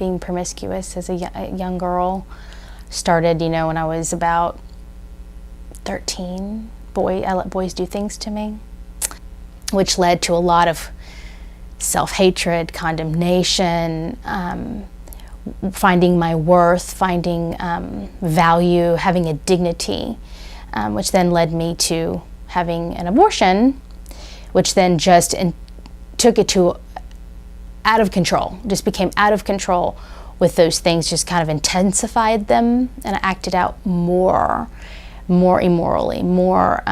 being promiscuous as a young girl. Started, when I was about 13. I let boys do things to me, which led to a lot of self-hatred, condemnation, finding my worth, finding value, having a dignity, which then led me to having an abortion, which then just took it to out of control, just became out of control with those things, just kind of intensified them, and I acted out more immorally, more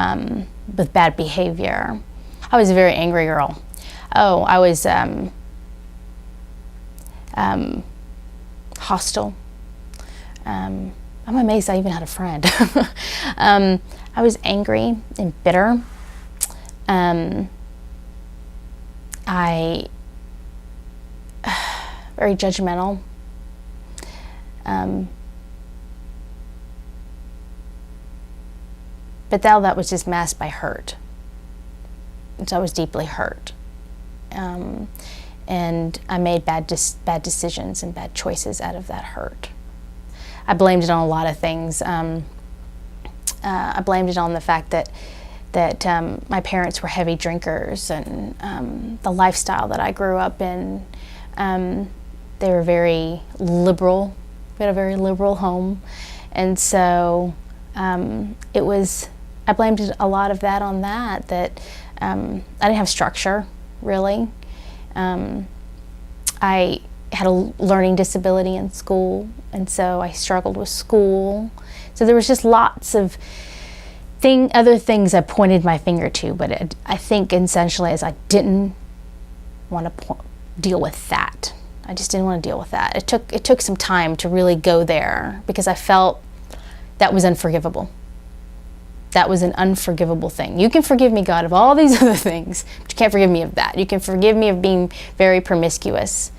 with bad behavior. I was a very angry girl. Oh, I was hostile. I'm amazed I even had a friend. I was angry and bitter. Very judgmental. But that was just masked by hurt. So I was deeply hurt. And I made bad decisions and bad choices out of that hurt. I blamed it on a lot of things. I blamed it on the fact that my parents were heavy drinkers, and the lifestyle that I grew up in. They were very liberal. We had a very liberal home, and so I blamed a lot of that on that. I didn't have structure, really. I had a learning disability in school, and so I struggled with school. So there was just lots of other things I pointed my finger to, but I think essentially is I didn't want to deal with that. I just didn't want to deal with that. It took some time to really go there, because I felt that was unforgivable. That was an unforgivable thing. You can forgive me, God, of all these other things, but you can't forgive me of that. You can forgive me of being very promiscuous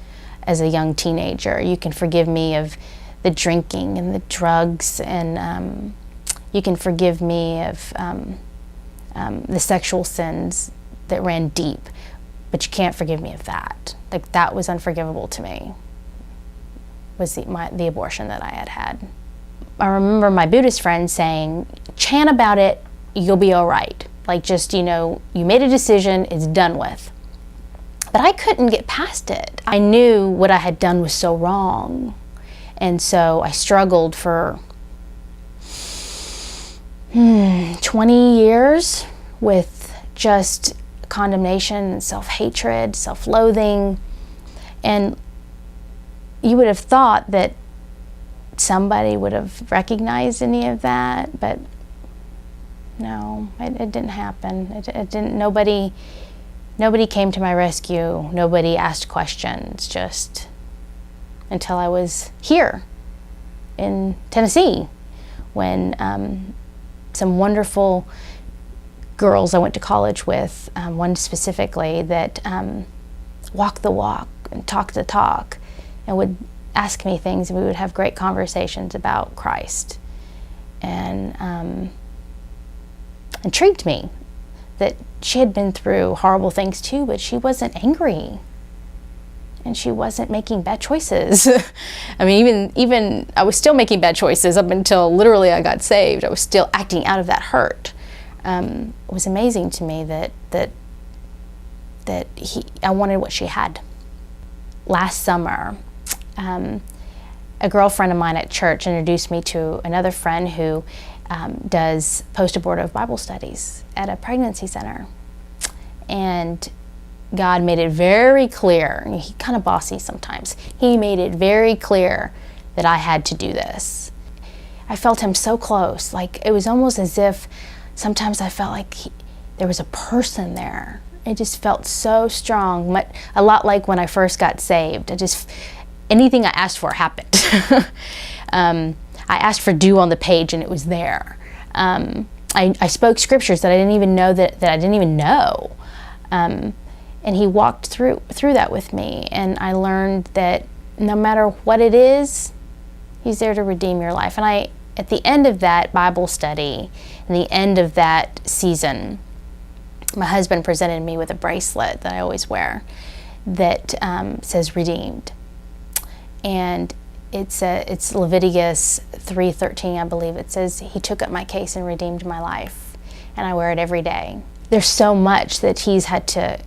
as a young teenager. You can forgive me of the drinking and the drugs, and you can forgive me of the sexual sins that ran deep, but you can't forgive me of that. Like, that was unforgivable to me, was the abortion that I had had. I remember my Buddhist friend saying, chant about it, you'll be all right. Like, just, you made a decision, it's done with. But I couldn't get past it. I knew what I had done was so wrong. And so I struggled for 20 years with just condemnation, self-hatred, self-loathing. And you would have thought that somebody would have recognized any of that, but no, it didn't happen. It didn't. Nobody came to my rescue. Nobody asked questions, just until I was here in Tennessee, when some wonderful girls I went to college with, one specifically that walked the walk and talked the talk, and would ask me things, and we would have great conversations about Christ. And intrigued me that she had been through horrible things too, but she wasn't angry, and she wasn't making bad choices. I mean, even I was still making bad choices up until literally I got saved. I was still acting out of that hurt. It was amazing to me that I wanted what she had. Last summer, a girlfriend of mine at church introduced me to another friend who does post-abortive Bible studies at a pregnancy center. And God made it very clear, and he's kind of bossy sometimes, he made it very clear that I had to do this. I felt him so close, like it was almost as if sometimes I felt like there was a person there. It just felt so strong, a lot like when I first got saved. Anything I asked for happened. I asked for due on the page, and it was there. I spoke scriptures that I didn't even know that I didn't even know. And he walked through that with me, and I learned that no matter what it is, he's there to redeem your life. And at the end of that Bible study, and the end of that season, my husband presented me with a bracelet that I always wear that says redeemed. And it's Leviticus 3:13, I believe. It says, He took up my case and redeemed my life. And I wear it every day. There's so much that He's had to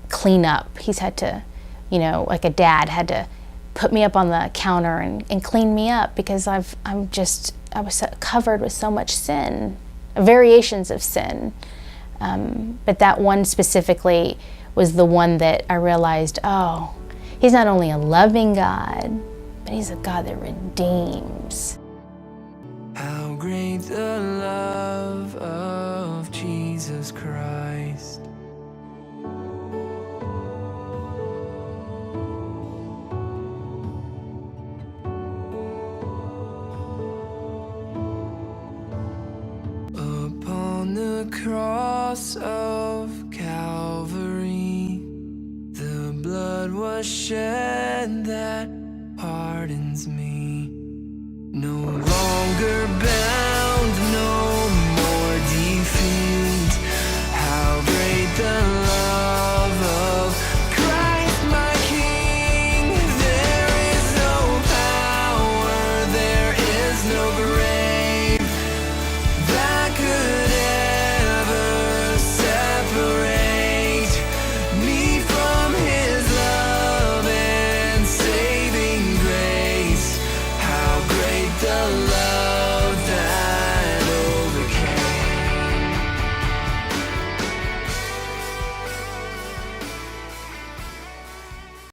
clean up. He's had to, like a dad had to put me up on the counter and clean me up, because I was so covered with so much sin, variations of sin. But that one specifically was the one that I realized, oh, He's not only a loving God, but He's a God that redeems. How great the love of Jesus Christ. Upon the cross of Calvary, the blood was shed that pardons me. No longer bound, no